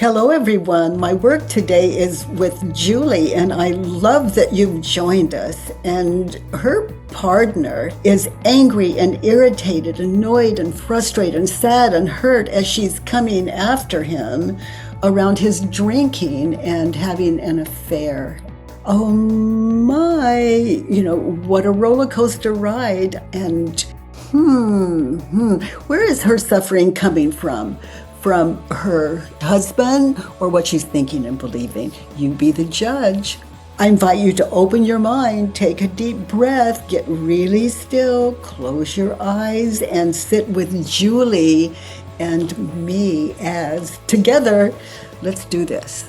Hello, everyone. My work today is with Julie, and I love that you've joined us. And her partner is angry and irritated, annoyed and frustrated and sad and hurt as she's coming after him around his drinking and having an affair. Oh my, what a roller coaster ride. And where is her suffering coming from? From her husband or what she's thinking and believing? You be the judge. I invite you to open your mind, take a deep breath, get really still, close your eyes, and sit with Julie and me as together. Let's do this.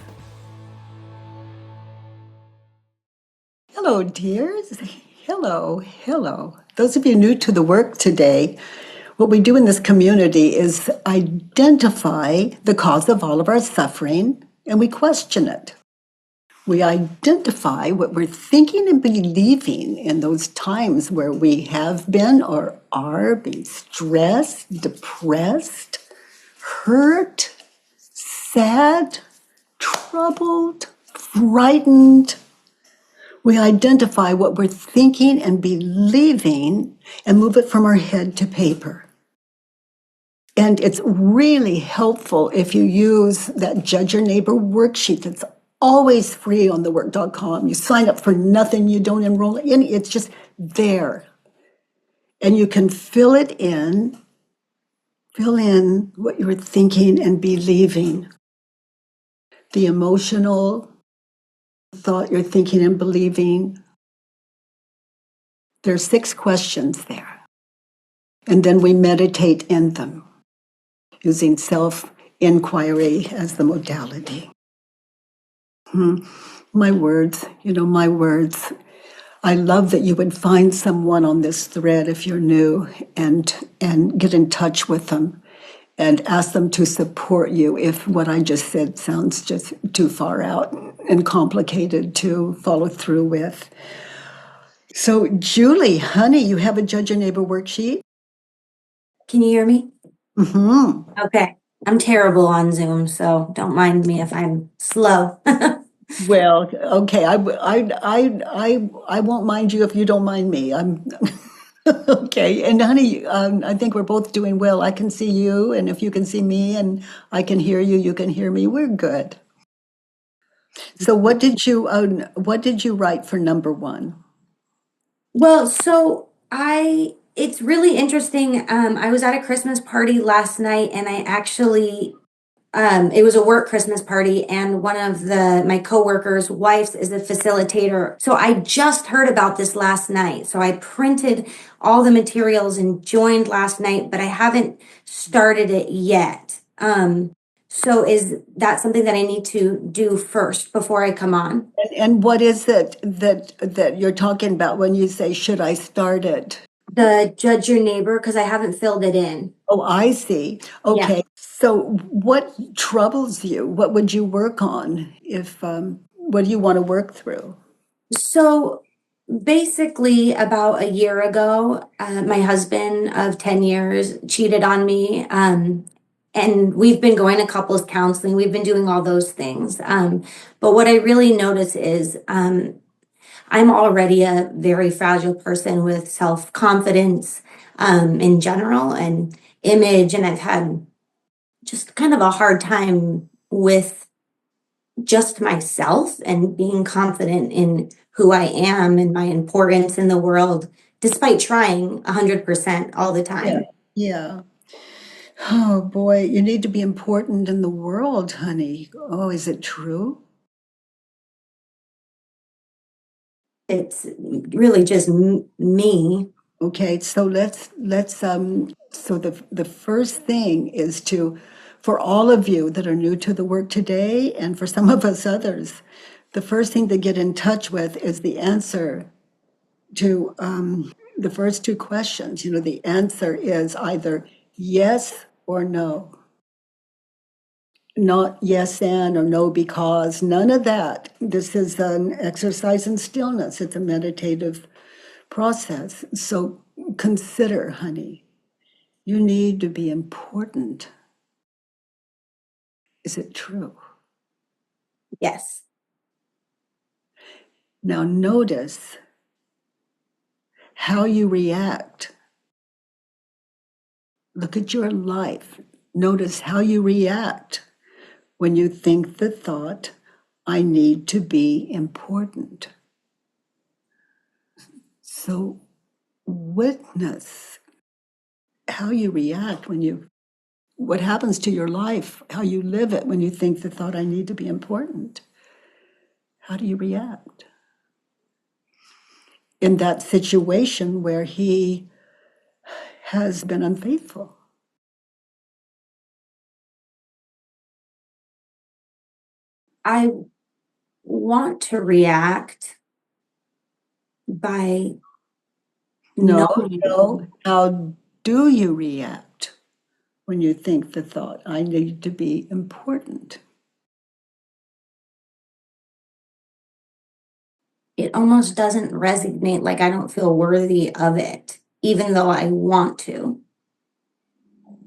Hello, dears. Hello. Those of you new to the work today, what we do in this community is identify the cause of all of our suffering, and we question it. We identify what we're thinking and believing in those times where we have been or are being stressed, depressed, hurt, sad, troubled, frightened. We identify what we're thinking and believing and move it from our head to paper. And it's really helpful if you use that Judge Your Neighbor worksheet that's always free on thework.com. You sign up for nothing, you don't enroll in, it's just there. And you can fill in what you're thinking and believing. The emotional thought you're thinking and believing. There's 6 questions there. And then we meditate in them, using self-inquiry as the modality. My words. I love that you would find someone on this thread if you're new and get in touch with them and ask them to support you if what I just said sounds just too far out and complicated to follow through with. So, Julie, honey, you have a Judge Your Neighbor worksheet? Can you hear me? Mm-hmm. Okay. I'm terrible on Zoom, so don't mind me if I'm slow. Well, okay. I won't mind you if you don't mind me. I'm okay. And honey, I think we're both doing well. I can see you, and if you can see me, and I can hear you, you can hear me. We're good. So, what did you write for number 1? Well, it's really interesting. I was at a Christmas party last night and I actually, it was a work Christmas party and one of my coworkers' wives is a facilitator. So I just heard about this last night. So I printed all the materials and joined last night, but I haven't started it yet. So is that something that I need to do first before I come on? And what is it that you're talking about when you say, should I start it? The Judge Your Neighbor, because I haven't filled it in. Oh, I see. Yeah. Okay. So, what troubles you? What would you work on what do you want to work through? So basically, about a year ago, my husband of 10 years cheated on me. And we've been going to couples counseling, we've been doing all those things. But what I really notice is I'm already a very fragile person with self confidence in general and image. And I've had just kind of a hard time with just myself and being confident in who I am and my importance in the world, despite trying 100% all the Yeah. time. Yeah. Oh boy, you need to be important in the world, honey. Oh, is it true? It's really just me. Okay, so so the first thing is for all of you that are new to the work today and for some of us others, the first thing to get in touch with is the answer to the first 2 questions. The answer is either yes or no. Not yes and or no because, none of that. This is an exercise in stillness. It's a meditative process. So consider, honey, you need to be important. Is it true? Yes. Now notice how you react. Look at your life. Notice how you react when you think the thought, I need to be important. So witness how you react what happens to your life, how you live it when you think the thought, I need to be important. How do you react? In that situation where he has been unfaithful. I want to react by No, knowing no. How do you react when you think the thought, I need to be important? it almost doesn't resonate, like I don't feel worthy of it, even though I want to.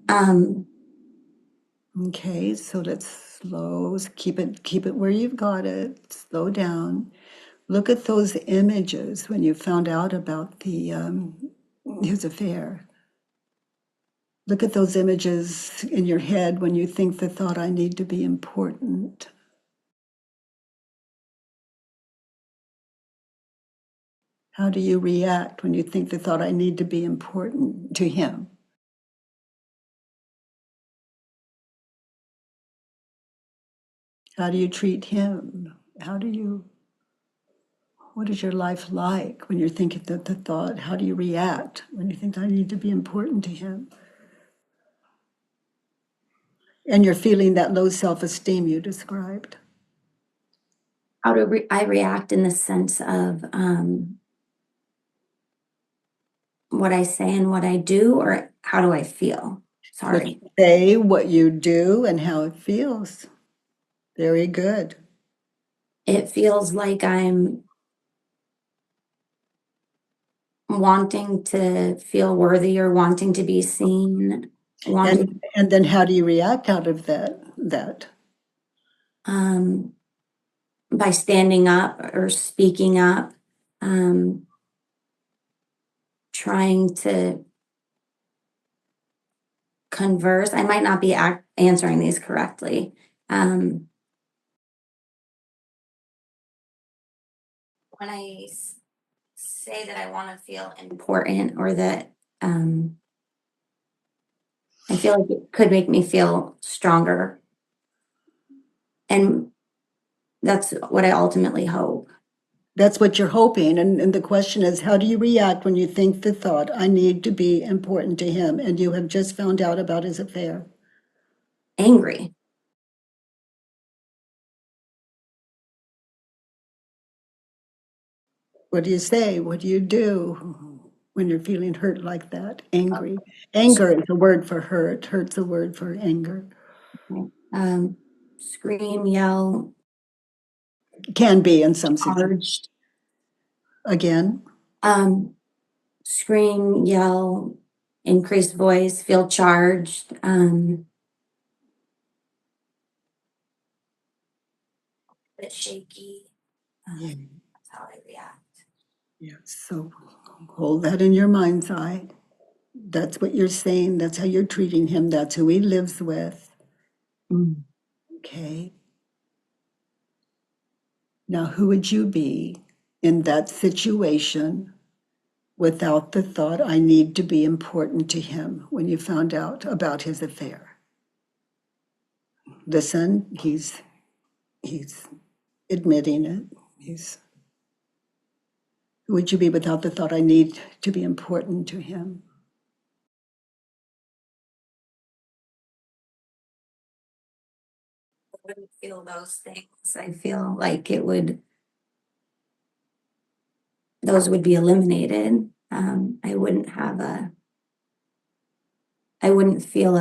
Um, Okay, so keep it where you've got it, slow down. Look at those images when you found out about his affair. Look at those images in your head when you think the thought, I need to be important. How do you react when you think the thought, I need to be important to him? How do you treat him? What is your life like when you're thinking the thought? How do you react when you think I need to be important to him? And you're feeling that low self-esteem you described. how do I react in the sense of what I say and what I do, or how do I feel? What Sorry. you say, what you do, and how it feels. Very good. It feels like I'm wanting to feel worthy or wanting to be seen, wanting And then how do you react out of that? um, by standing up or speaking up, um, trying to converse. I might not be answering these correctly. Um, when say that I want to feel important or that I feel like it could make me feel stronger. And that's what I ultimately hope. That's what you're hoping. And the question is, how do you react when you think the thought, I need to be important to him, and you have just found out about his affair? Angry. What do you say? What do you do when you're feeling hurt like that? Angry. Anger is a word for hurt. Hurt's a word for anger. Um, scream, yell, Can be in some situations. charged. Again, Um, scream, yell, increased voice, feel charged. Bit shaky. yeah, That's how I react. yeah. So hold that in your mind's eye. That's what you're saying. That's how you're treating him. That's who he lives with. Mm. Okay. Now, who would you be in that situation without the thought, I need to be important to him when you found out about his affair? Listen, he's admitting it. Who would you be without the thought, I need to be important to him? I wouldn't feel those things. I feel like it would, those would be eliminated. I wouldn't feel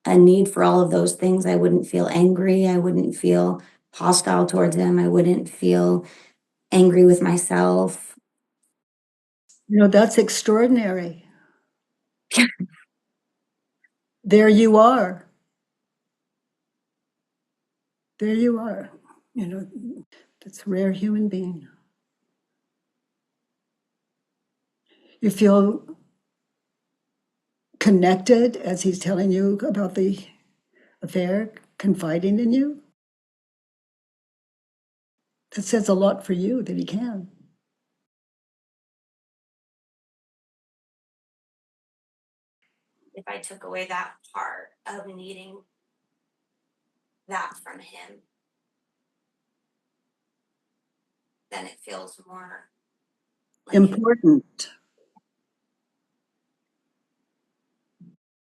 a need for all of those things. I wouldn't feel angry. I wouldn't feel hostile towards him. I wouldn't feel angry with myself. That's extraordinary. There you are. There you are. That's a rare human being. You feel connected as he's telling you about the affair, confiding in you. That says a lot for you that he can. If I took away that part of needing that from him, then it feels more like Important.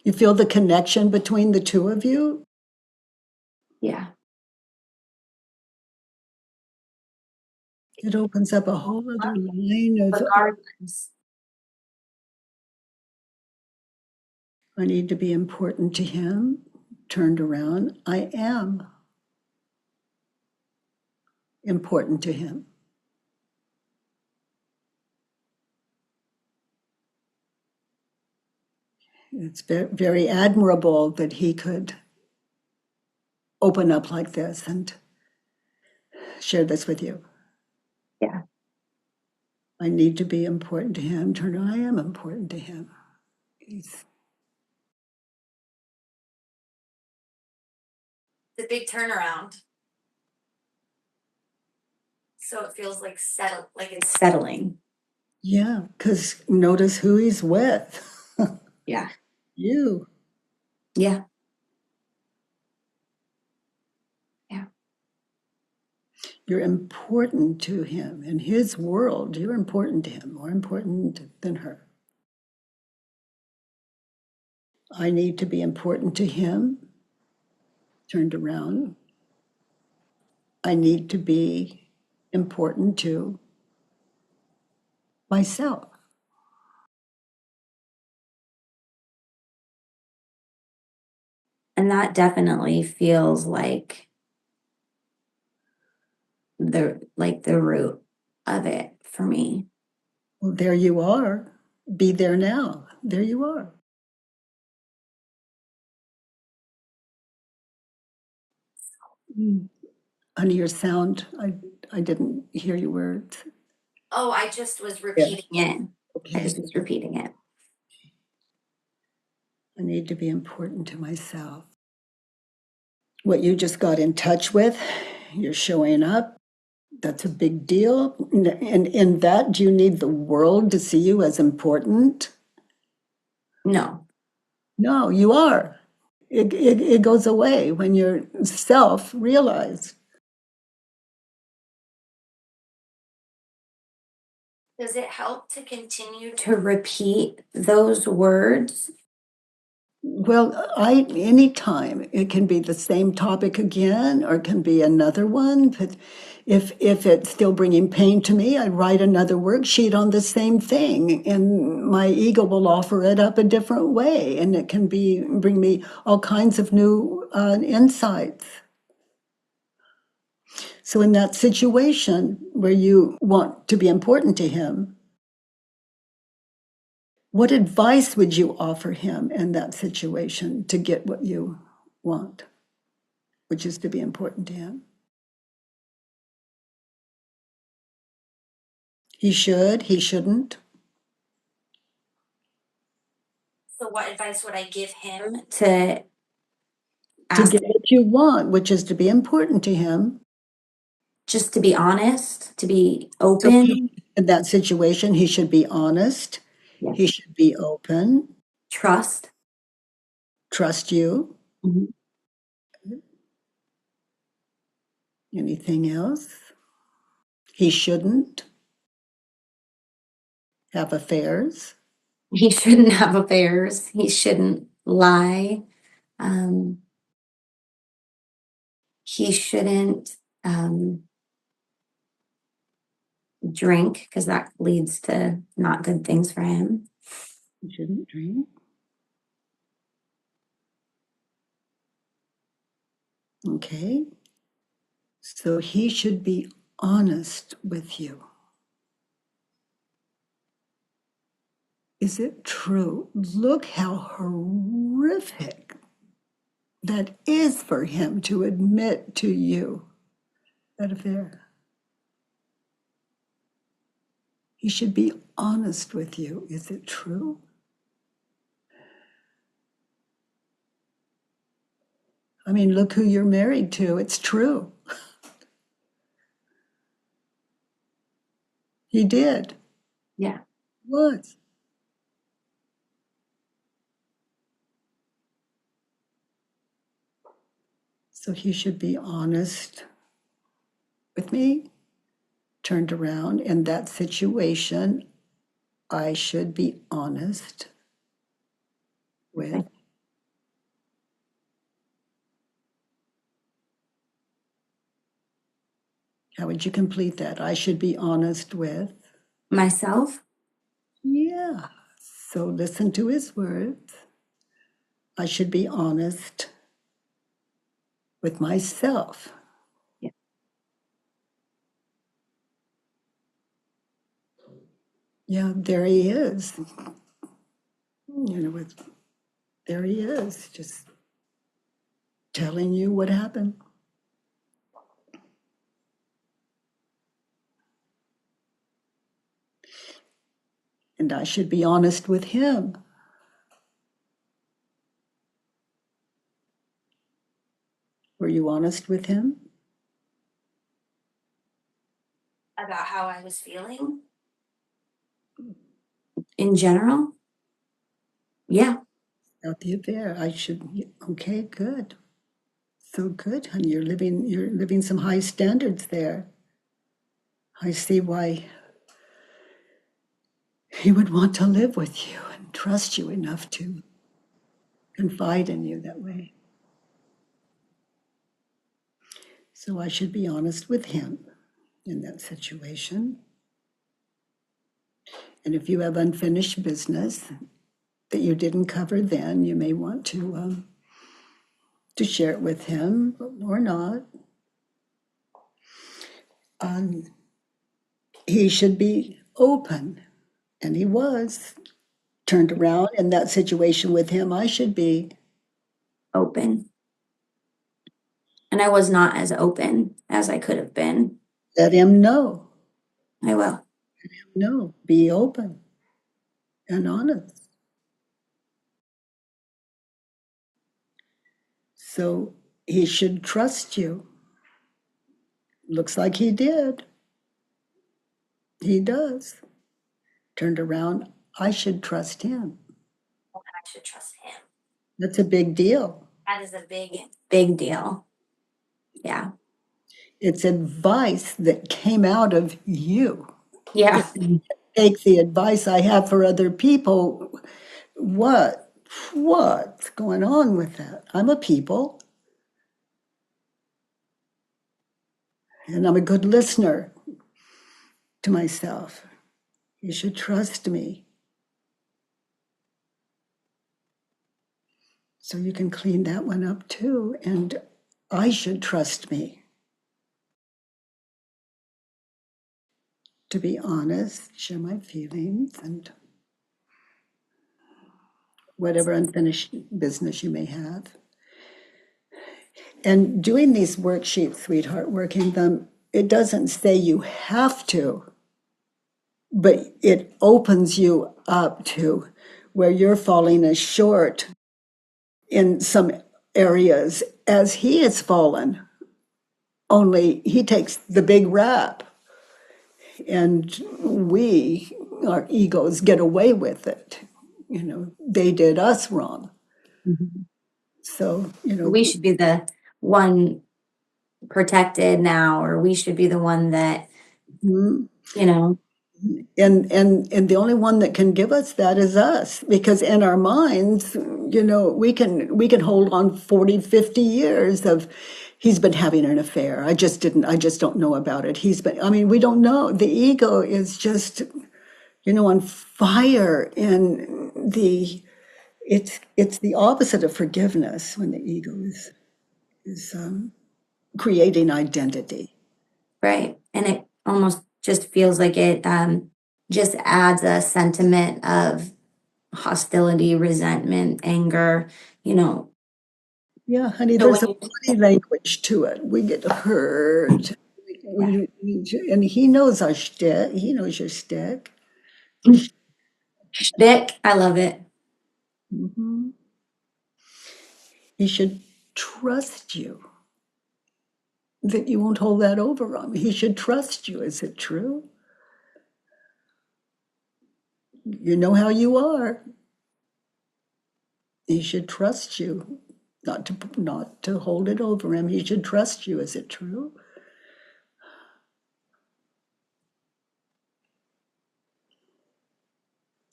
You feel the connection between the two of you? yeah. It opens up a whole other line of, Regardless. I need to be important to him. Turned around, I am important to him. It's very admirable that he could open up like this and share this with you. Yeah. I need to be important to him. Turn around, I am important to him. He's, The big turnaround. So it feels like it's settling. yeah, because notice who he's with. Yeah. You. Yeah. Yeah. You're important to him. In his world, you're important to him, more important than her. I need to be important to him. Turned around. I need to be important to myself. And that definitely feels like the root of it for me. Well, there you are. Be there now. There you are. Mm. Honey, your sound, I didn't hear your words. Oh, I just was Yeah. repeating it. I Okay. just was repeating it. I need to be important to myself. What you just got in touch with, you're showing up. That's a big deal. And in that, do you need the world to see you as important? No. No, you are. It goes away when you're self realized. Does it help to continue to repeat those words? Well, anytime it can be the same topic again, or it can be another one. But if it's still bringing pain to me, I write another worksheet on the same thing, and my ego will offer it up a different way, and it can bring me all kinds of new insights. So in that situation where you want to be important to him, what advice would you offer him in that situation to get what you want, which is to be important to him? He should, he shouldn't. So what advice would I give him to To ask get what you want, which is to be important to him. just to be honest, to be So open? in that situation, he should be honest. Yeah. He should be open, Trust. trust you. Mhm. Anything else? He shouldn't have affairs. He shouldn't have affairs. He shouldn't lie. Um, he shouldn't drink because that leads to not good things for him. He shouldn't drink. Okay. So he should be honest with you. Is it true? Look how horrific that is for him to admit to you that affair. He should be honest with you. Is it true? I mean, look who you're married to. It's true. He did. Yeah. What? So he should be honest with me. Turned around in that situation, I should be honest with. How would you complete that? I should be honest with. Myself? Yeah. So listen to his words. I should be honest with myself. Yeah. Yeah, there he is. There he is, just telling you what happened. And I should be honest with him. Were you honest with him? About how I was feeling in general? Yeah. About the affair. Okay, good. So good, honey. You're living some high standards there. I see why he would want to live with you and trust you enough to confide in you that way. So I should be honest with him in that situation. And if you have unfinished business that you didn't cover then, you may want to share it with him or not. He should be open, and he was. Turned around in that situation with him, I should be. Open. And I was not as open as I could have been. Let him know. I will. No, be open and honest. So he should trust you. Looks like he did. He does. Turned around, I should trust him. I should trust him. That's a big deal. That is a big deal. Yeah. It's advice that came out of you. Yeah. Take the advice I have for other people. What's going on with that? I'm a people, and I'm a good listener to myself. You should trust me. So you can clean that one up too. And I should trust me. To be honest, share my feelings and whatever unfinished business you may have. And doing these worksheets, sweetheart, working them, it doesn't say you have to, but it opens you up to where you're falling as short in some areas as he has fallen. Only he takes the big rap, and our egos get away with it. They did us wrong. Mhm. So, We should be the one protected now, or we should be the one that, mhm. you know, And the only one that can give us that is us, because in our minds, we can hold on 40, 50 years of he's been having an affair. I just don't know about it. We don't know. The ego is just, on fire, and it's the opposite of forgiveness when the ego is creating identity. right. And it almost just feels like it just adds a sentiment of hostility, resentment, anger, Yeah, honey, So there's when a you, body language to it. We get hurt. yeah, And he knows our shtick. He knows your shtick. shtick, I love it. Mhm. He should trust you that you won't hold that over him. He should trust you. Is it true? You know how you are. He should trust you, not to hold it over him. He should trust you. Is it true?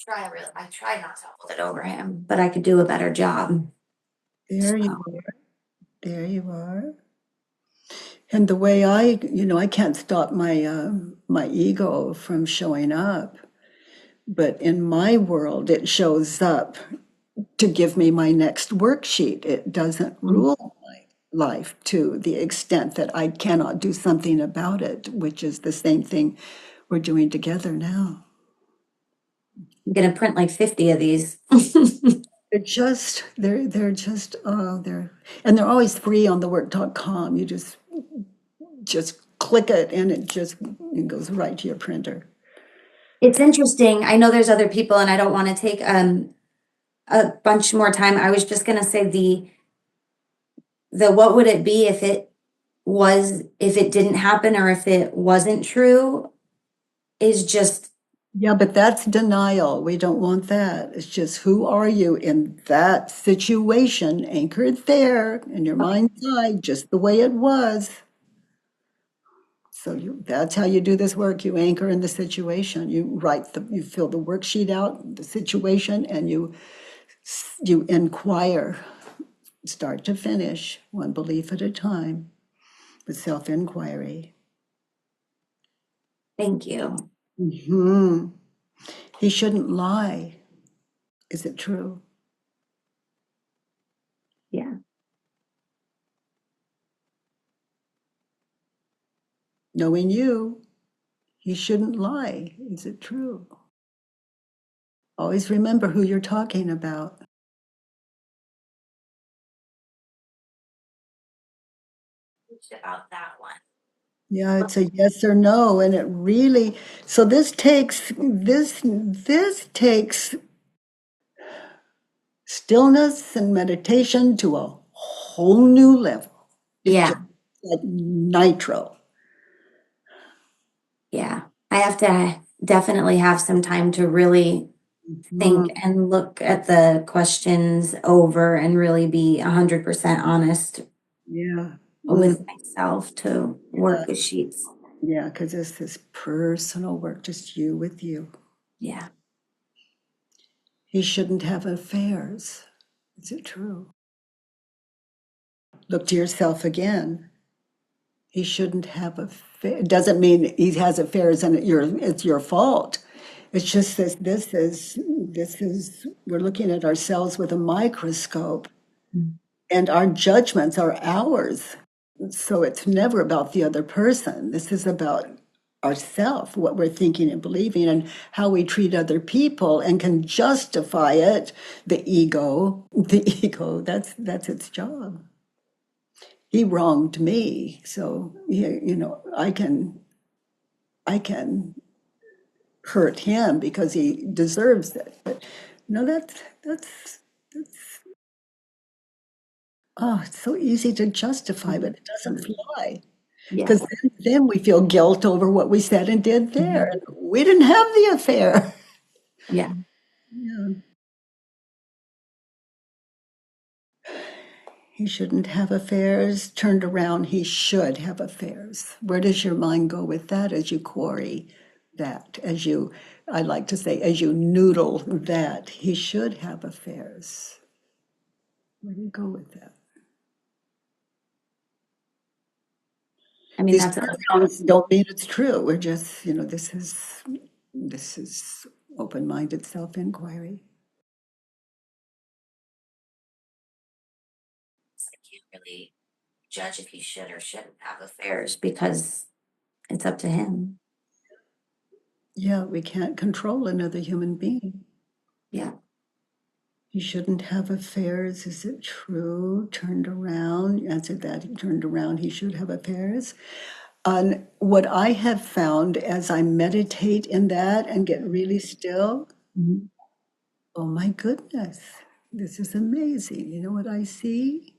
I try not to hold it over him, but I could do a better job. There you So are. There you are. And the way I can't stop my ego from showing up, but in my world, it shows up to give me my next worksheet. It doesn't I'm rule my life to the extent that I cannot do something about it, which is the same thing we're doing together now. gonna print like 50 of these. They're just they're always free on thework.com. You just click it and it goes right to your printer. It's interesting. I know there's other people and I don't want to take a bunch more time. I was just gonna say the what would it be if it didn't happen or if it wasn't true is just Yeah, but that's denial. We don't want that. It's just who are you in that situation, anchored there in your okay. mind's eye, just the way it was. So that's how you do this work. You anchor in the situation. You fill the worksheet out, the situation, and you inquire, start to finish, one belief at a time, with self-inquiry. Thank you. Hmm. He shouldn't lie. Is it true? Yeah. Knowing you, he shouldn't lie. Is it true? Always remember who you're talking about. About that one. Yeah, it's a yes or no, and it really. So this takes stillness and meditation to a whole new level. It's just Yeah. like nitro. Yeah. I have to definitely have some time to really think Mhm. and look at the questions over and really be 100% honest Yeah. with myself to work with sheets. Yeah, because it's this personal work, just you with you. Yeah. He shouldn't have affairs. Is it true? Look to yourself again. He shouldn't have affairs. It doesn't mean he has affairs and it's your fault. It's just that this is we're looking at ourselves with a microscope Mm. and our judgments are ours. So it's never about the other person. This is about ourself, what we're thinking and believing, and how we treat other people and can justify it. The ego, that's its job. He wronged me, so I can hurt him because he deserves it. But that's it's so easy to justify, but it doesn't fly. Yeah. Because then we feel guilt over what we said and did there. Mhm. We didn't have the affair. Yeah. Yeah. He shouldn't have affairs. Turned around, he should have affairs. Where does your mind go with that as you quarry that? I like to say, as you noodle that, he should have affairs. Where do you go with that? I mean, These that's pronouns don't mean it's true. We're just, this is open-minded self-inquiry. I can't really judge if he should or shouldn't have affairs because it's up to him. Yeah, we can't control another human being. Yeah. He shouldn't have affairs. Is it true? Turned around. You answered that. He turned around. He should have affairs. And what I have found as I meditate in that and get really still, Mhm. oh my goodness, this is amazing. You know what I see?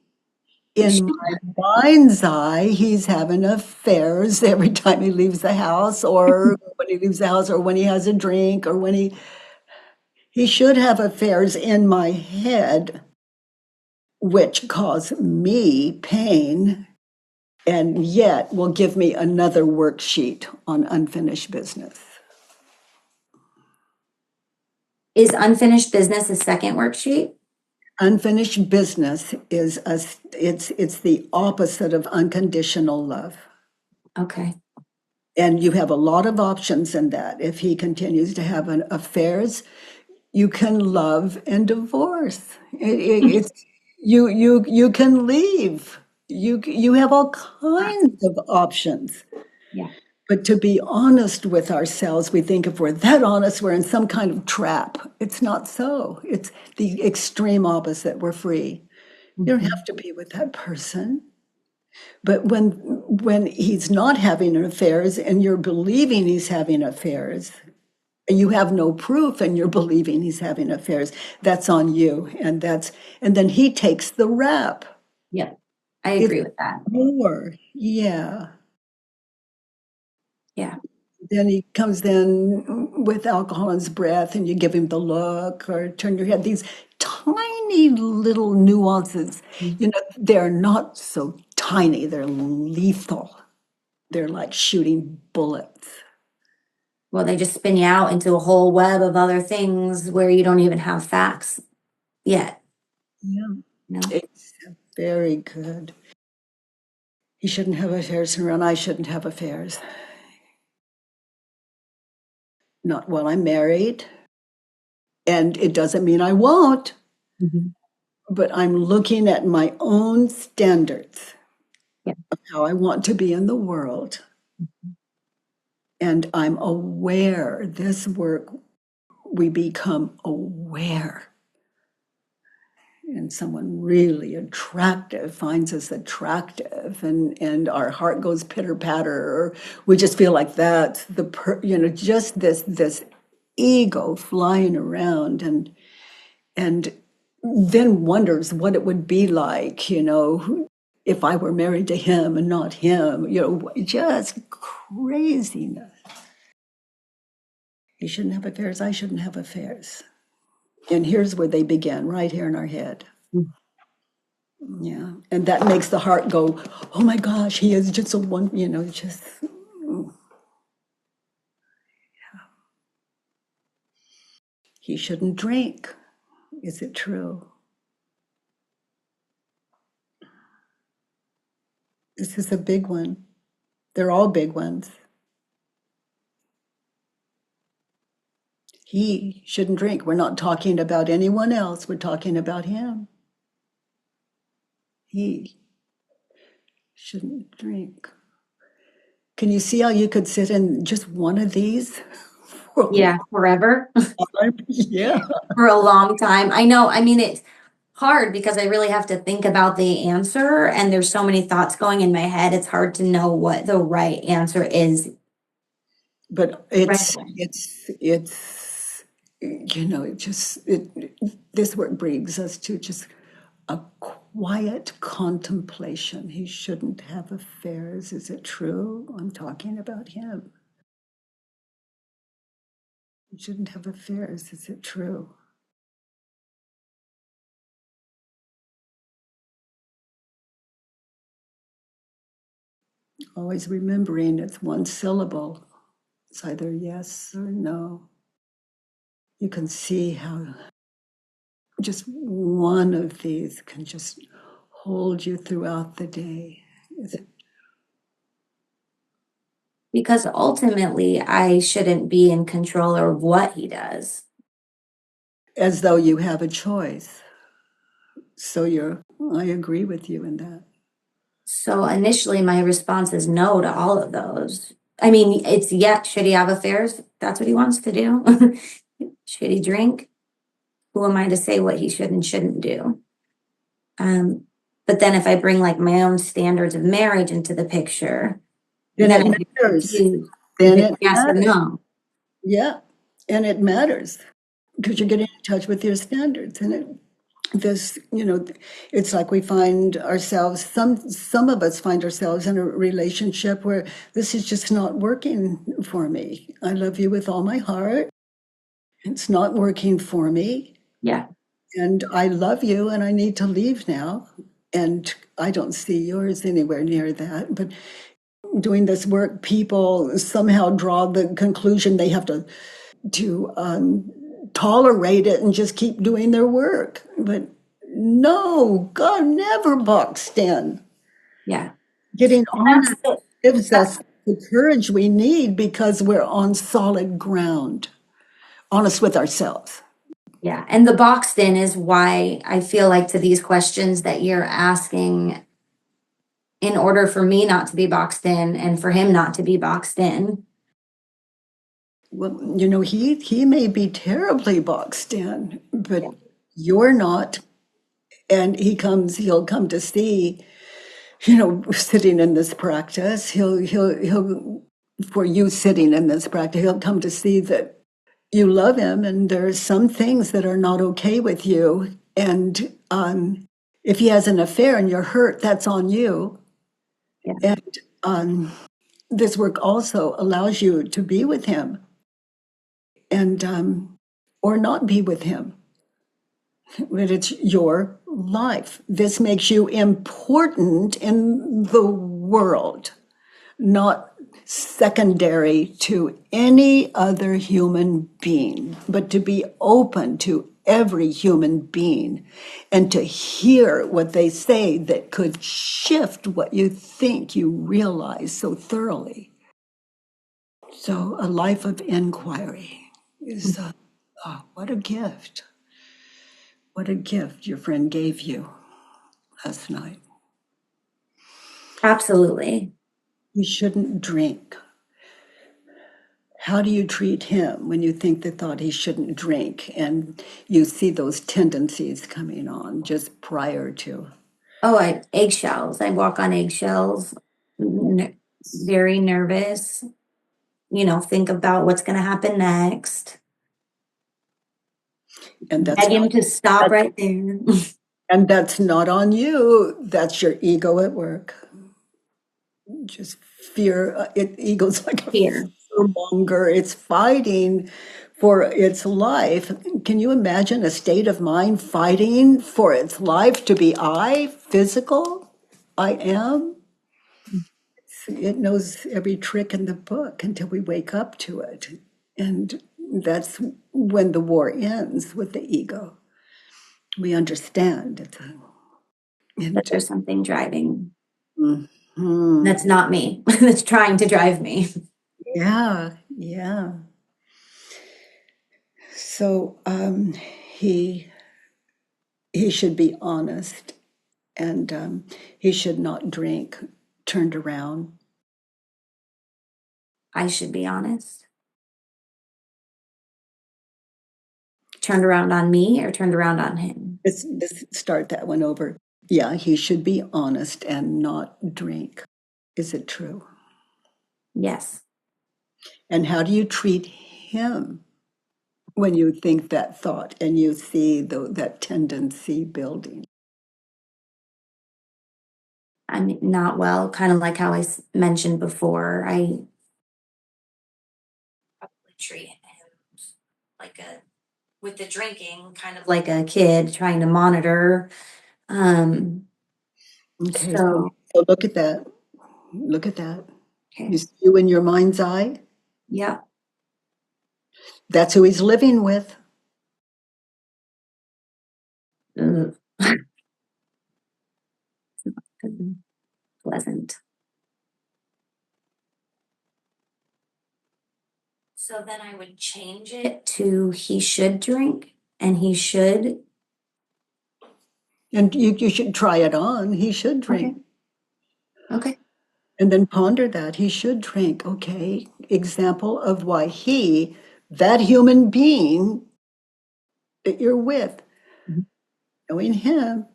He In should. my mind's eye, he's having affairs every time he leaves the house, or when he leaves the house, or when he has a drink, or when he should have affairs in my head, which cause me pain, and yet will give me another worksheet on unfinished business. Is unfinished business a second worksheet? Unfinished business is it's the opposite of unconditional love. Okay. And you have a lot of options in that. If he continues to have affairs, you can love and divorce. It's you can leave. You have all kinds of options. Yeah. But to be honest with ourselves, we think if we're that honest, we're in some kind of trap. It's not so. It's the extreme opposite. We're free. You don't Mhm. have to be with that person. But when he's not having affairs and you're believing he's having affairs, and you have no proof and you're believing he's having affairs, that's on you. And then he takes the rap. Yep. I It's agree with that. more. Yeah. Yeah. Then he comes in with alcohol in his breath and you give him the look or turn your head. These tiny little nuances, Mm. you know, they're not so tiny, they're lethal. They're like shooting bullets. Well, they just spin you out into a whole web of other things where you don't even have facts yet, Yeah. you know? It's very good. He shouldn't have affairs around. I shouldn't have affairs. Not while I'm married. And it doesn't mean I won't, Mhm. but I'm looking at my own standards Yeah. of how I want to be in the world. And I'm aware this work, we become aware. And someone really attractive finds us attractive, and our heart goes pitter patter, or we just feel like that's just this ego flying around, and then wonders what it would be like, if I were married to him and not him, just craziness. He shouldn't have affairs. I shouldn't have affairs. And here's where they begin, right here in our head. Mm. Yeah. And that makes the heart go, oh my gosh, he is just a one, just. He shouldn't drink. Is it true? This is a big one. They're all big ones. He shouldn't drink. We're not talking about anyone else. We're talking about him. He shouldn't drink. Can you see how you could sit in just one of these for a long Yeah, forever, time? Yeah. for a long time. I know. I mean, it's hard because I really have to think about the answer, and there's so many thoughts going in my head. It's hard to know what the right answer is But right away. this work brings us to just a quiet contemplation. He shouldn't have affairs. Is it true? I'm talking about him. He shouldn't have affairs. Is it true? Always remembering it's one syllable. It's either yes or no. You can see how just one of these can just hold you throughout the day. Is it Because ultimately, I shouldn't be in control of what he does. as though you have a choice? So I agree with you in that. So initially, my response is no to all of those. I mean, it's yeah, should he have affairs? That's what he wants to do. Should he drink? who am I to say what he should and shouldn't do? But then if I bring like my own standards of marriage into the picture, Then then it I get matters. confused. Then Is it it yes or matters. no? Yeah. And it matters because you're getting in touch with your standards. And this, it's like we find ourselves, some of us find ourselves in a relationship where this is just not working for me. I love you with all my heart. It's not working for me. Yeah. And I love you and I need to leave now. And I don't see yours anywhere near that. But doing this work, people somehow draw the conclusion they have to tolerate it and just keep doing their work. But no, God never boxed in. Yeah. Getting That's honest the, gives that, us the courage we need because we're on solid ground, honest with ourselves. yeah. And the boxed in is why I feel like to these questions that you're asking, in order for me not to be boxed in and for him not to be boxed in. Well, he may be terribly boxed in, Yeah. but you're not. And he'll come to see, sitting in this practice, he'll for you sitting in this practice, he'll come to see that you love him and there's some things that are not okay with you. And if he has an affair and you're hurt, that's on you. Yeah. And this work also allows you to be with him and or not be with him. But it's your life. This makes you important in the world, not secondary to any other human being, but to be open to every human being and to hear what they say that could shift what you think you realize so thoroughly. So, a life of inquiry is what a gift. What a gift your friend gave you last night. Absolutely. You shouldn't drink. How do you treat him when you think the thought he shouldn't drink and you see those tendencies coming on just prior to? Oh, eggshells. I walk on eggshells, very nervous, think about what's going to happen next. And Beg him to stop right there. that's not on you. That's your ego at work. Just fear. Ego's like a Fear. fearmonger. It's fighting for its life. Can you imagine a state of mind fighting for its life to be I, physical? I am. It knows every trick in the book until we wake up to it. And that's when the war ends with the ego. We understand. That And there's something driving. mhm. That's not me. That's trying to drive me. Yeah, yeah. So he he should be honest, and he should not drink. Turned around. I should be honest. Turned around on me or turned around on him? Let's start that one over. Yeah, he should be honest and not drink. Is it true? Yes. And how do you treat him when you think that thought and you see that tendency building? I'm not well, kind of like how I mentioned before. I probably treat him like with the drinking, kind of like a kid trying to monitor. Um, Okay, so, so look at that. Look at that. okay. You see you in your mind's eye? Yeah. That's who he's living with. Ugh. Pleasant. So then I would change it to he should drink and he should. And you should try it on. He should Okay. drink. Okay. And then ponder that. He should drink. Okay. Example of why he, that human being, that you're with. Mhm. Knowing him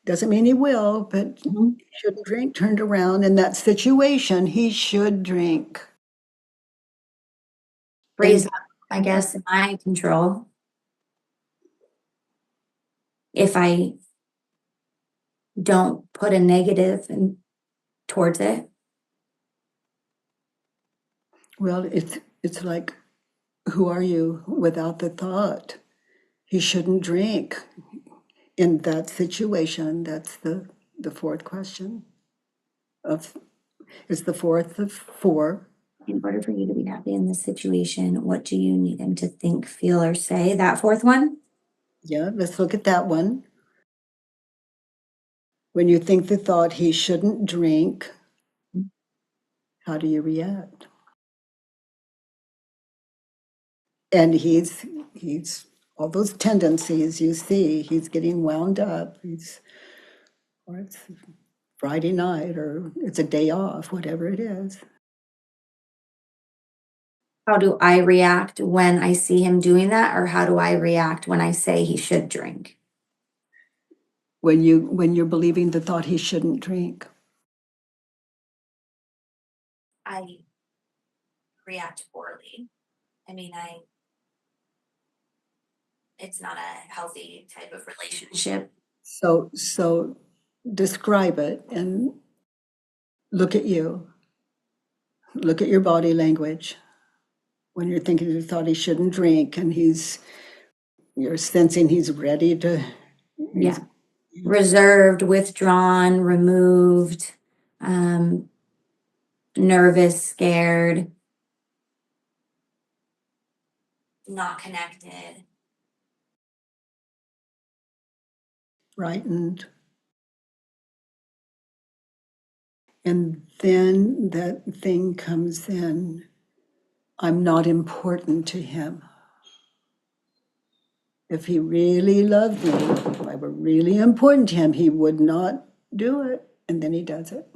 doesn't mean he will, but Mhm. he shouldn't drink. Turned around in that situation, he should drink. Freeze And up, I guess, my control if I don't put a negative in, towards it. well, it's like, who are you without the thought? He shouldn't drink in that situation. That's the fourth question of it's the fourth of four. In order for you to be happy in this situation, what do you need him to think, feel, or say? That fourth one? Yeah, let's look at that one. When you think the thought he shouldn't drink, how do you react? And he's all those tendencies you see, he's getting wound up. Or it's Friday night or it's a day off, whatever it is. How do I react when I see him doing that? Or how do I react when I say he should drink? When you're believing the thought he shouldn't drink. I react poorly. I mean, it's not a healthy type of relationship. So describe it and look at you. Look at your body language. When you're thinking the thought he shouldn't drink and you're sensing he's ready to, Yeah. he's, Reserved, withdrawn, removed, um, nervous, scared, not connected. frightened. And then that thing comes in. I'm not important to him. If he really loved me, if I were really important to him, he would not do it. And then he does it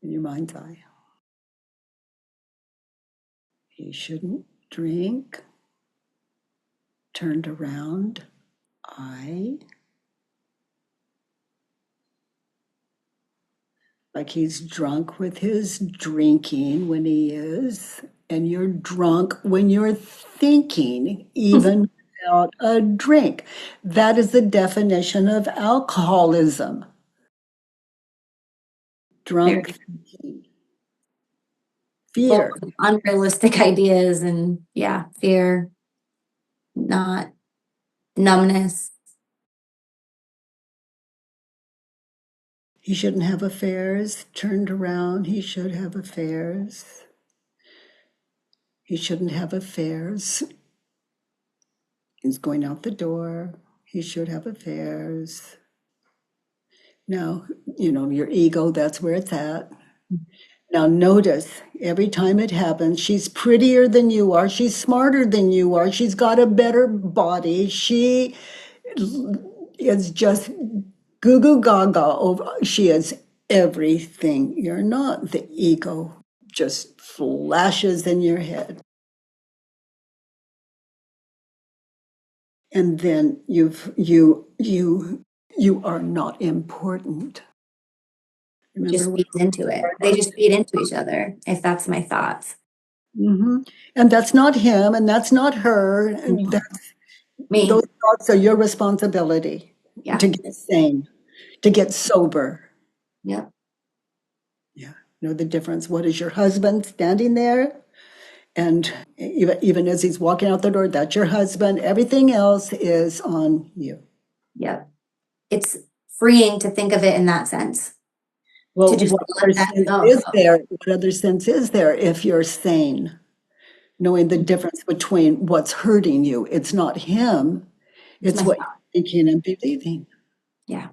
in your mind's eye. He shouldn't drink. Turned around. I. Like he's drunk with his drinking when he is, and you're drunk when you're thinking, even without a drink. That is the definition of alcoholism. Very Drunk thinking. full Fear. of unrealistic ideas and yeah, fear, not numbness. He shouldn't have affairs. Turned around, he should have affairs. He shouldn't have affairs. He's going out the door. He should have affairs. Now, your ego, that's where it's at. Now, notice every time it happens, she's prettier than you are. She's smarter than you are. She's got a better body. She is just goo goo gaga over. She is everything you're not. The ego just flashes in your head. And then you are not important. Remember Just what? feeds into it. They just feed into each other, if that's my thoughts. Hmm. And that's not him, and that's not her. And No. those Me. thoughts are your responsibility Yeah. to get sane, to get sober. Yep. Yeah, know the difference. What is your husband standing there? And even as he's walking out the door, that's your husband. Everything else is on you. Yep. It's freeing to think of it in that sense, to Well, just what other let that sense go. is there? What other sense is there if you're sane? Knowing the difference between what's hurting you. It's not him, It's it's my what thought. you're thinking and believing. Yeah.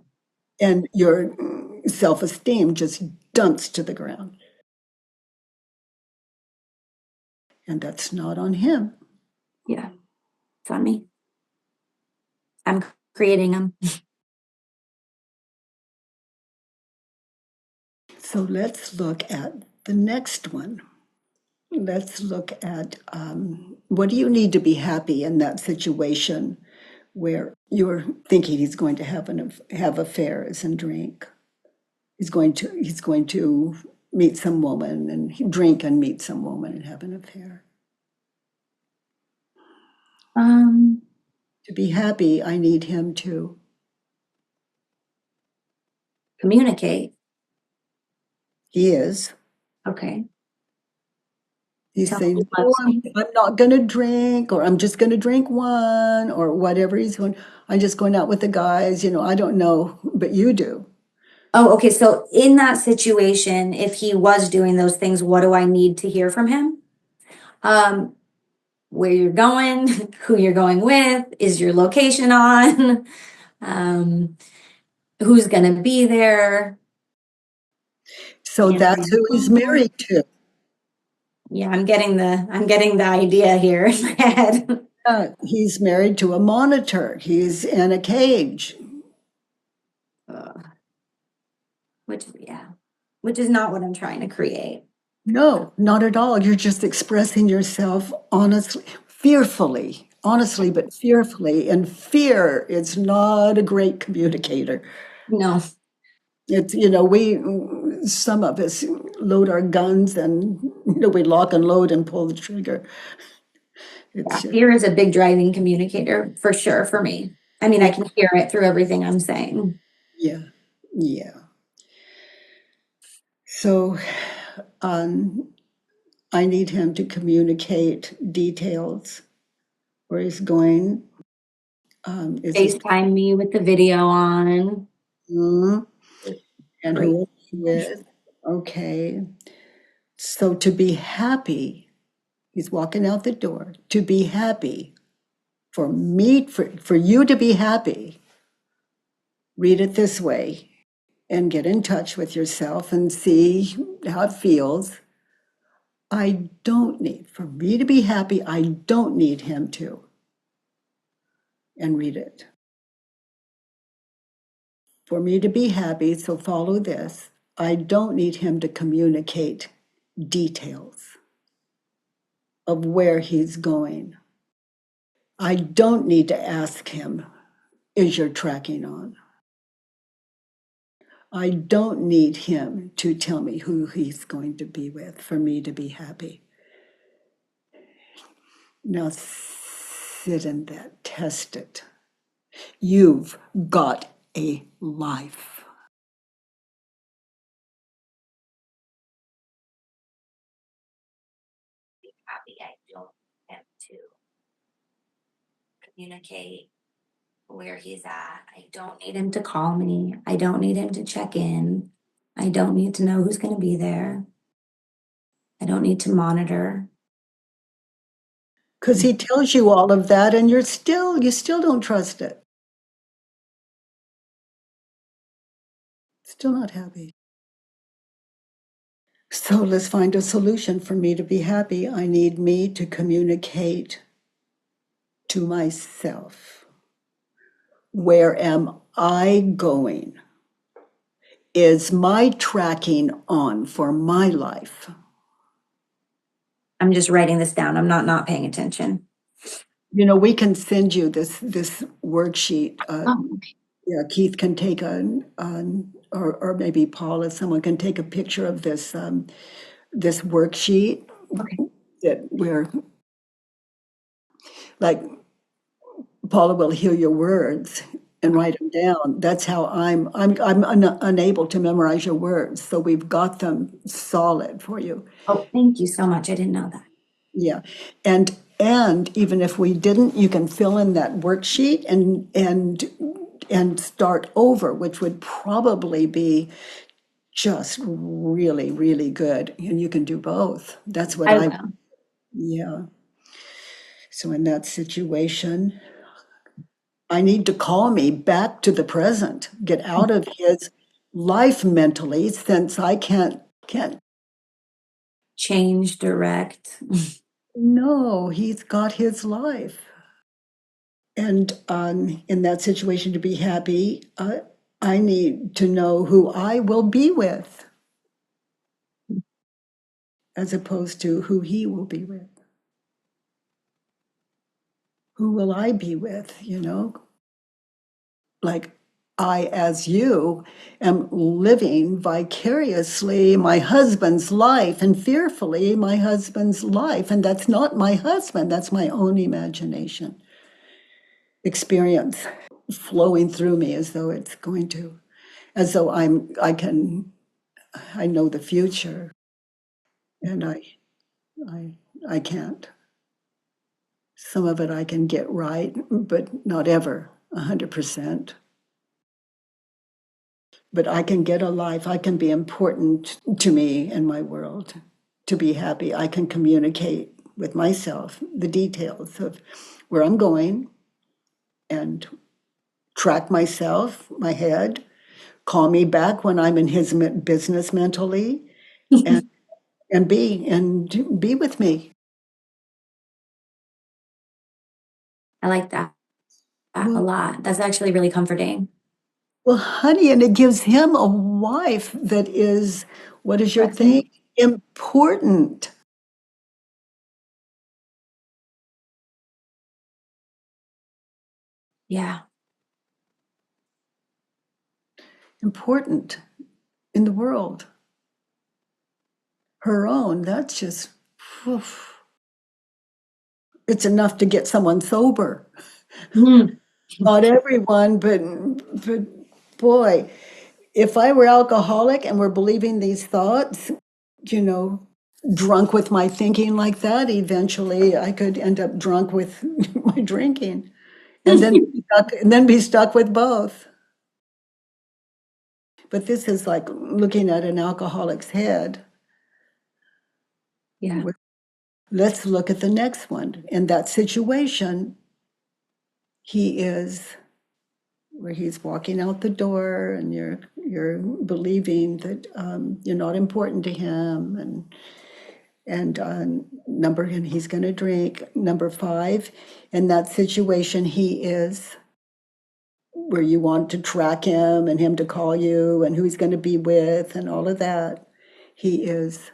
And your self-esteem just dumps to the ground. And that's not on him. Yeah. It's on me. I'm creating them. So let's look at the next one. Let's look at what do you need to be happy in that situation where you're thinking he's going to have affairs and drink? He's going to meet some woman and drink and meet some woman and have an affair. Um, To be happy, I need him to. Communicate. He is. Okay. He's Tell me he saying, "Oh, loves I'm, me. I'm not going to drink, or I'm just going to drink one, or whatever he's doing. I'm just going out with the guys. I don't know, but you do." Oh, okay. So in that situation, if he was doing those things, what do I need to hear from him? Um, where you're going, who you're going with, is your location on, um, who's gonna be there, So are that's you who he's home? married to. Yeah, I'm getting the idea here in my head. He's married to a monitor. He's in a cage. Ugh, which is not what I'm trying to create. No, not at all. You're just expressing yourself honestly, fearfully, honestly, but fearfully. And fear is not a great communicator. No, Some of us load our guns and, we lock and load and pull the trigger. It's yeah, just, fear is a big driving communicator for sure for me. I mean, I yeah, can hear it through everything I'm saying. yeah, yeah. So, um, I need him to communicate details where he's going. Is it, FaceTime me with the video on. mm, and Great. who he with? Okay. So to be happy, he's walking out the door. To be happy, for you to be happy, read it this way and get in touch with yourself and see how it feels. For me to be happy, I don't need him to. And read it. For me to be happy, so follow this, I don't need him to communicate details of where he's going. I don't need to ask him, is your tracking on? I don't need him to tell me who he's going to be with for me to be happy. Now sit in that, test it. You've got a life. Happy. I don't have to communicate where he's at. I don't need him to call me. I don't need him to check in. I don't need to know who's going to be there. I don't need to monitor. Because he tells you all of that and you still don't trust it. Still not happy. So let's find a solution for me to be happy. I need me to communicate to myself. Where am I going? Is my tracking on for my life? I'm just writing this down. I'm not paying attention. We can send you this worksheet. Oh, okay. Yeah, Keith can take or maybe Paula, someone can take a picture of this worksheet Okay. that where, like, Paula will hear your words and write them down. That's how I'm unable to memorize your words, so we've got them solid for you. Oh, thank you so much. I didn't know that. Yeah, and even if we didn't, you can fill in that worksheet and start over, which would probably be just really, really good. And you can do both. That's what I will. yeah. So in that situation, I need to call me back to the present, get out of his life mentally, since I can't. Change direct. No, he's got his life. And in that situation, to be happy, I need to know who I will be with, as opposed to who he will be with. Who will I be with, you know? Like, I, as you, am living vicariously my husband's life and fearfully my husband's life. And that's not my husband, that's my own imagination experience flowing through me as though it's going to, as though I know the future, and I, I can't. Some of it I can get right, but not ever 100%. But I can get a life. I can be important to me and my world. To be happy, I can communicate with myself the details of where I'm going and track myself, my head, call me back when I'm in his business mentally, and be with me. I like that a Well, lot. That's actually really comforting. well, honey, and it gives him a wife that is, what is your thing? Present. Important. Yeah. Important in the world. Her own, that's just, oof. It's enough to get someone sober. Mhm. Not everyone, but boy, if I were alcoholic and were believing these thoughts, you know, drunk with my thinking like that, eventually I could end up drunk with my drinking, and then be stuck with both. But this is like looking at an alcoholic's head. Yeah. Let's look at the next one. In that situation, he is where he's walking out the door, and you're believing that you're not important to him, and he's going to drink. Number 5, in that situation, he is where you want to track him and him to call you and who he's going to be with and all of that. He is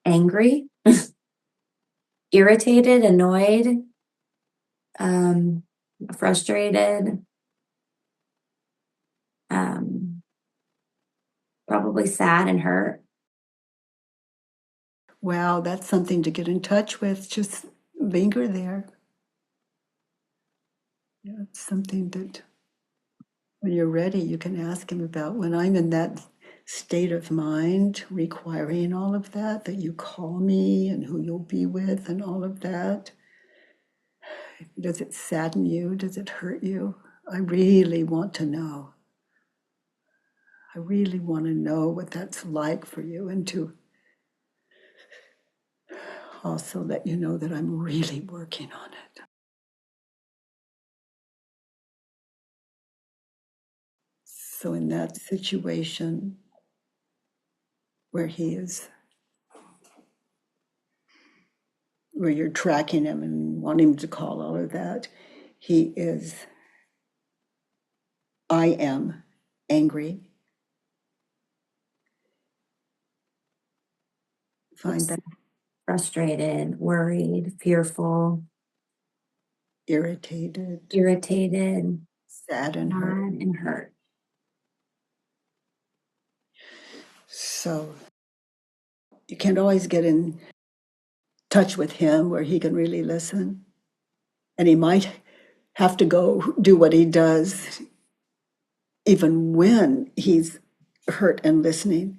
Angry, irritated, annoyed, um, frustrated, um, probably sad and hurt. wow, that's something to get in touch with. Just linger there. Yeah, it's something that when you're ready, you can ask him about. When I'm in that state of mind, requiring all of that, that you call me and who you'll be with and all of that, does it sadden you? Does it hurt you? I really want to know. I really want to know what that's like for you, and to also let you know that I'm really working on it. So, in that situation where he is, where you're tracking him and wanting him to call all of that, he is, I am angry. Find that Frustrated, worried, fearful, irritated, irritated, sad, and hurt. mad, and hurt. So, you can't always get in touch with him where he can really listen. And he might have to go do what he does even when he's hurt and listening.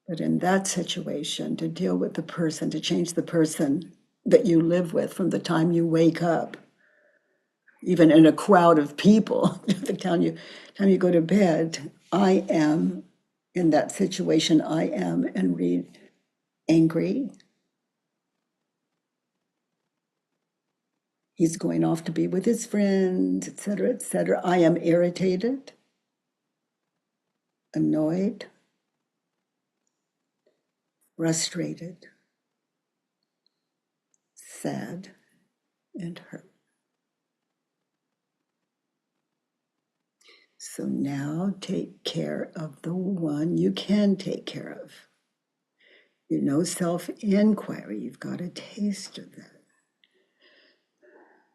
But in that situation, to deal with the person, to change the person that you live with from the time you wake up, even in a crowd of people, the time you go to bed, I am in that situation, I am, and read angry. He's going off to be with his friends, etc., etc. I am irritated, annoyed, frustrated, sad, and hurt. So now take care of the one you can take care of. Self-inquiry. You've got a taste of that.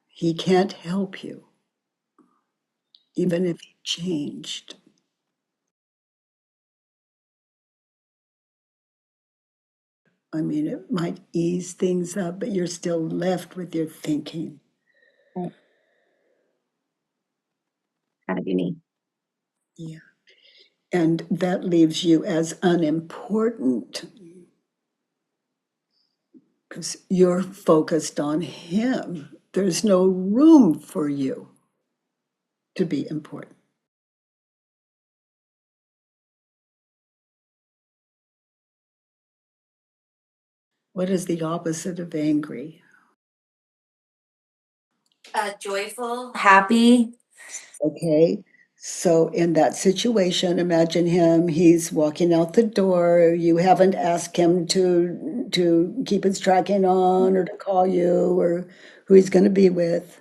He can't help you, even if he changed. I mean, it might ease things up, but you're still left with your thinking. Right. Gotta be me. Yeah. And that leaves you as unimportant because you're focused on him. There's no room for you to be important. What is the opposite of angry? Joyful, happy. Okay. So in that situation, imagine him, he's walking out the door. You haven't asked him to keep his tracking on or to call you or who he's going to be with.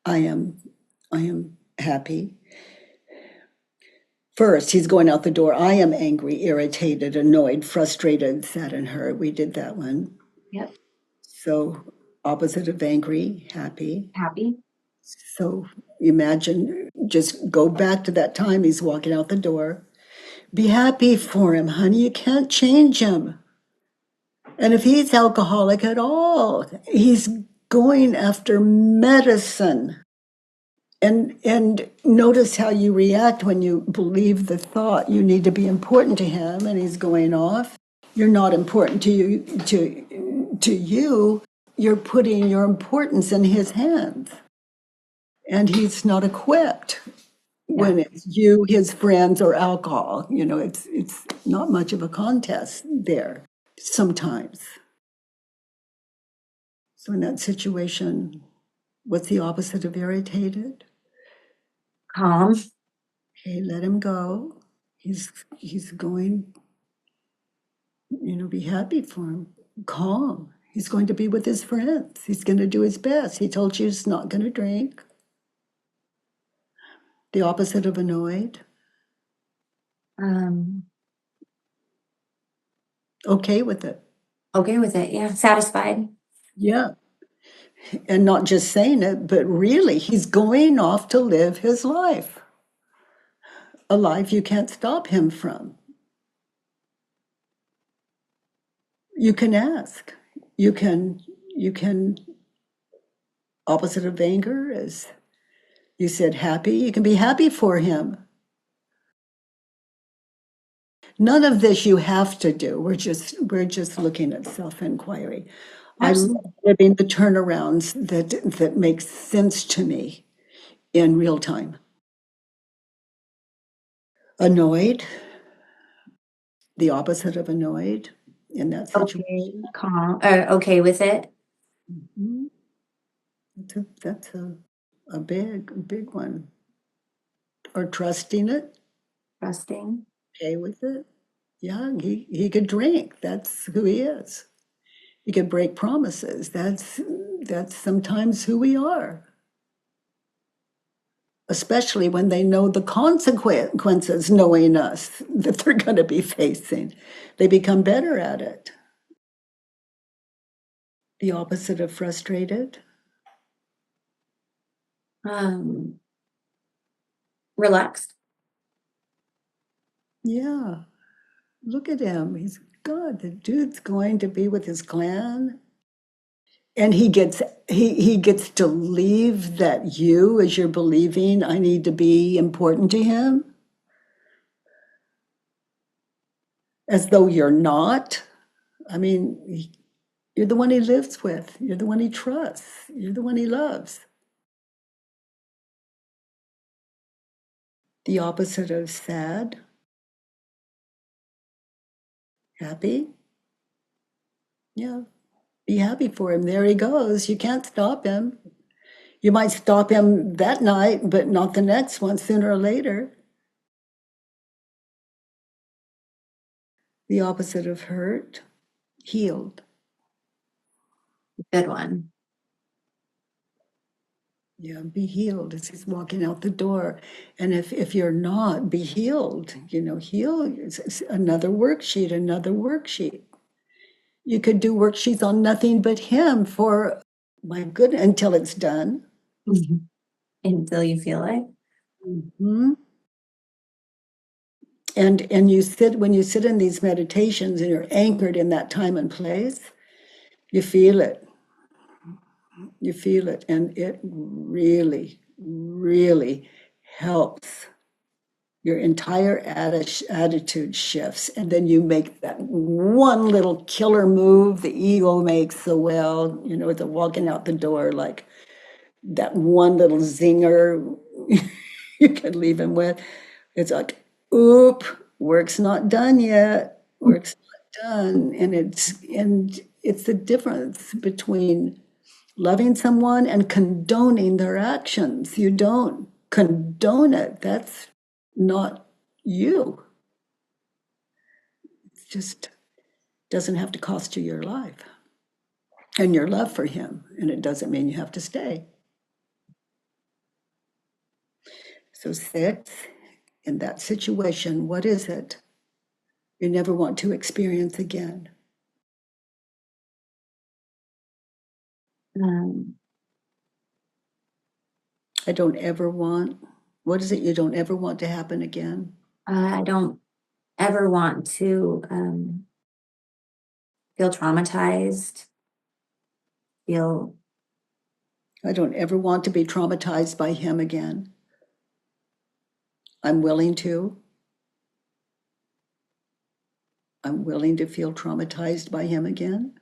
I am happy. First, he's going out the door. I am angry, irritated, annoyed, frustrated, sad, and hurt. We did that one. Yep. So opposite of angry, happy. Happy. So imagine, just go back to that time he's walking out the door. Be happy for him, honey. You can't change him. And if he's alcoholic at all, he's going after medicine. And notice how you react when you believe the thought you need to be important to him and he's going off. You're not important to you. You're putting your importance in his hands. And he's not equipped when it's you, his friends, or alcohol. It's not much of a contest there sometimes. So in that situation, what's the opposite of irritated? Calm. Okay, let him go. He's going, be happy for him. Calm. He's going to be with his friends. He's going to do his best. He told you he's not going to drink. The opposite of annoyed. Um, Okay with it. okay with it. Yeah. Satisfied. Yeah. And not just saying it, but really, he's going off to live his life. A life you can't stop him from. You can ask. You can, opposite of anger is, you said happy, you can be happy for him. None of this you have to do. We're just looking at self-inquiry. I love living the turnarounds that make sense to me in real time. Annoyed, the opposite of annoyed in that situation. Okay. Calm. Okay with it. Mhm. That's a big one. Or trusting it, Trusting. okay with it. Yeah, he could drink. That's who he is. He could break promises. That's sometimes who we are. Especially when they know the consequences, knowing us that they're going to be facing. They become better at it. The opposite of frustrated. Um, relaxed. Yeah, look at him. The dude's going to be with his clan. And he gets to leave that you, as you're believing, I need to be important to him, as though you're not. I mean, you're the one he lives with. You're the one he trusts. You're the one he loves. The opposite of sad, happy. Yeah, be happy for him. There he goes. You can't stop him. You might stop him that night, but not the next one, sooner or later. The opposite of hurt, healed. Good one. Yeah, be healed as he's walking out the door. And if you're not, be healed. Heal. It's another worksheet, another worksheet. You could do worksheets on nothing but him for, my goodness, until it's done. Mhm. Until you feel it. Mhm. And when you sit in these meditations and you're anchored in that time and place, you feel it. You feel it, and it really, really helps. Your entire attitude shifts, and then you make that one little killer move the ego makes so well, the walking out the door, like that one little zinger you could leave him with. It's like, oop, work's not done yet. Work's not done. And it's the difference between loving someone and condoning their actions. You don't condone it. That's not you. It just doesn't have to cost you your life and your love for him. And it doesn't mean you have to stay. So sit in that situation. What is it you never want to experience again? Um, I don't ever want, what is it you don't ever want to happen again? I don't ever want to feel traumatized, feel I don't ever want to be traumatized by him again. I'm willing to. I'm willing to feel traumatized by him again.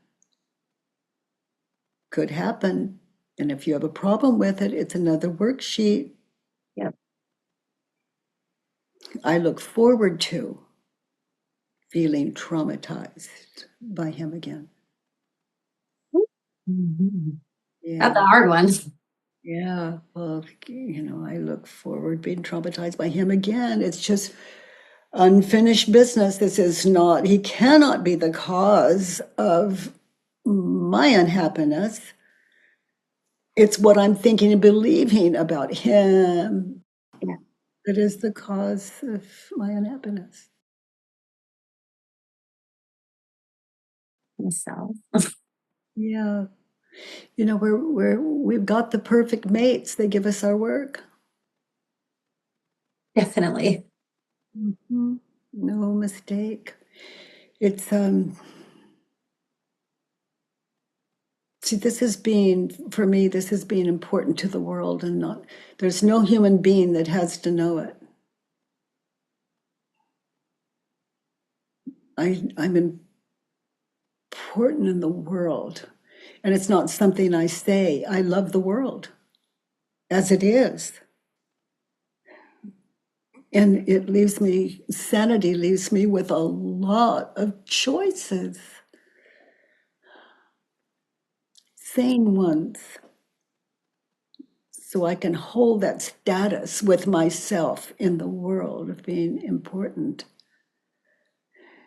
Could happen. And if you have a problem with it, it's another worksheet. yep. I look forward to feeling traumatized by him again. Mhm. That's Yeah. a hard one. Yeah. Well, I look forward being traumatized by him again. It's just unfinished business. He cannot be the cause of my unhappiness. It's what I'm thinking and believing about him Yeah, that is the cause of my unhappiness. myself. Yeah. We've got the perfect mates. They give us our work. Definitely. Mhm. No mistake. It's see, for me, this has been important to the world, and not there's no human being that has to know it. I'm important in the world. And it's not something I say. I love the world as it is. And sanity leaves me with a lot of choices, sane ones. So I can hold that status with myself in the world of being important.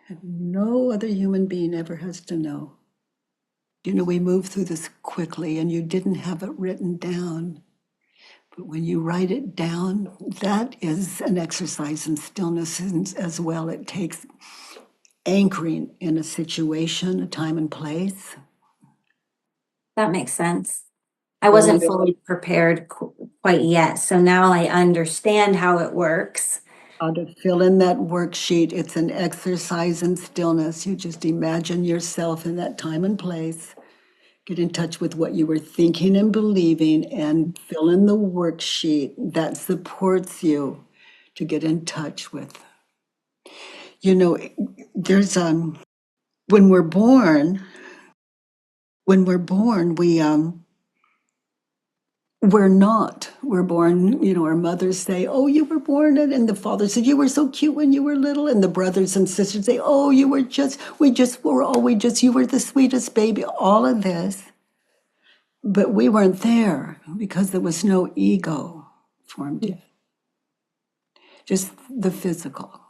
And no other human being ever has to know. We move through this quickly, and you didn't have it written down. But when you write it down, that is an exercise in stillness as well. It takes anchoring in a situation, a time and place. That makes sense. I Hold wasn't it, fully prepared quite yet, so now I understand how it works. how to fill in that worksheet. It's an exercise in stillness. You just imagine yourself in that time and place. Get in touch with what you were thinking and believing, and fill in the worksheet that supports you to get in touch with. You know, there's when we're born, we're not. We're born, our mothers say, "Oh, you were born," and the father said, "You were so cute when you were little," and the brothers and sisters say, "Oh, you were just, you were the sweetest baby," all of this. But we weren't there because there was no ego formed yet, just the physical.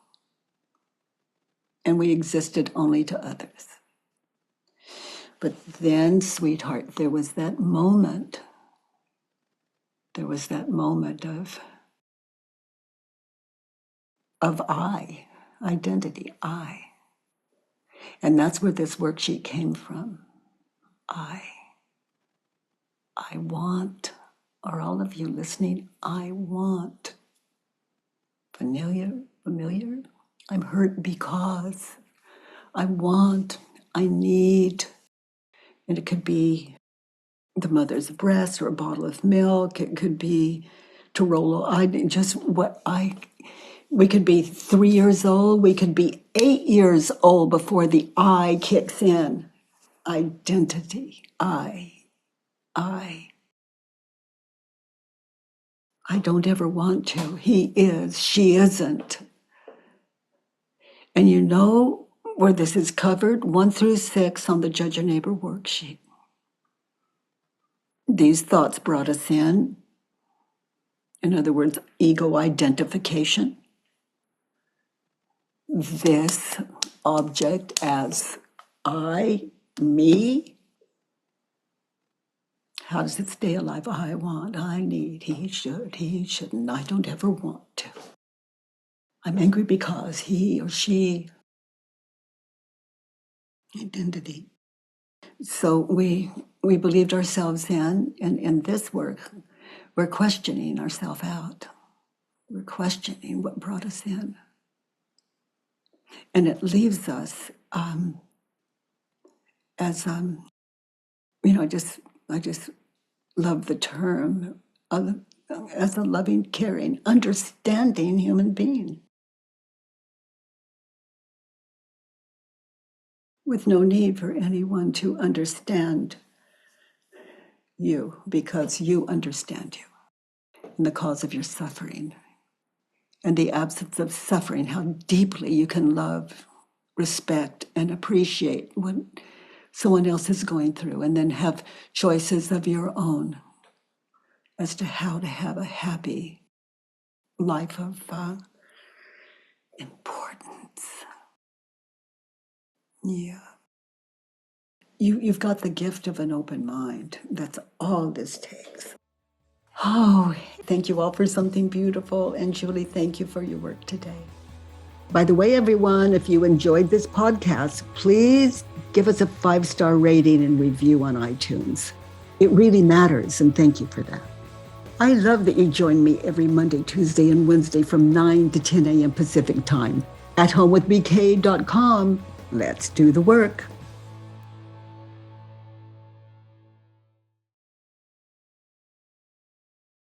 And we existed only to others. But then, sweetheart, there was that moment there was that moment of identity, I. And that's where this worksheet came from. I want, are all of you listening? I want. Familiar? I'm hurt because I want, I need. And it could be the mother's breast or a bottle of milk. It could be to roll. We could be 3 years old. We could be 8 years old before the I kicks in. Identity. I don't ever want to. He is. She isn't. And you know where this is covered? 1 through 6 on the Judge Your Neighbor worksheet. These thoughts brought us in. In other words, ego identification. This object as I, me. How does it stay alive? I want, I need, he should, he shouldn't. I don't ever want to. I'm angry because he or she. Identity. So we believed ourselves in, and in this work, we're questioning ourselves out. We're questioning what brought us in. And it leaves us as, I just love the term as a loving, caring, understanding human being. With no need for anyone to understand you because you understand you and the cause of your suffering. And the absence of suffering, how deeply you can love, respect, and appreciate what someone else is going through, and then have choices of your own as to how to have a happy life of importance. Yeah. You've got the gift of an open mind. That's all this takes. Oh, thank you all for something beautiful. And Julie, thank you for your work today. By the way, everyone, if you enjoyed this podcast, please give us a 5-star rating and review on iTunes. It really matters, and thank you for that. I love that you join me every Monday, Tuesday, and Wednesday from 9 to 10 a.m. Pacific time at homewithbk.com. Let's do the work.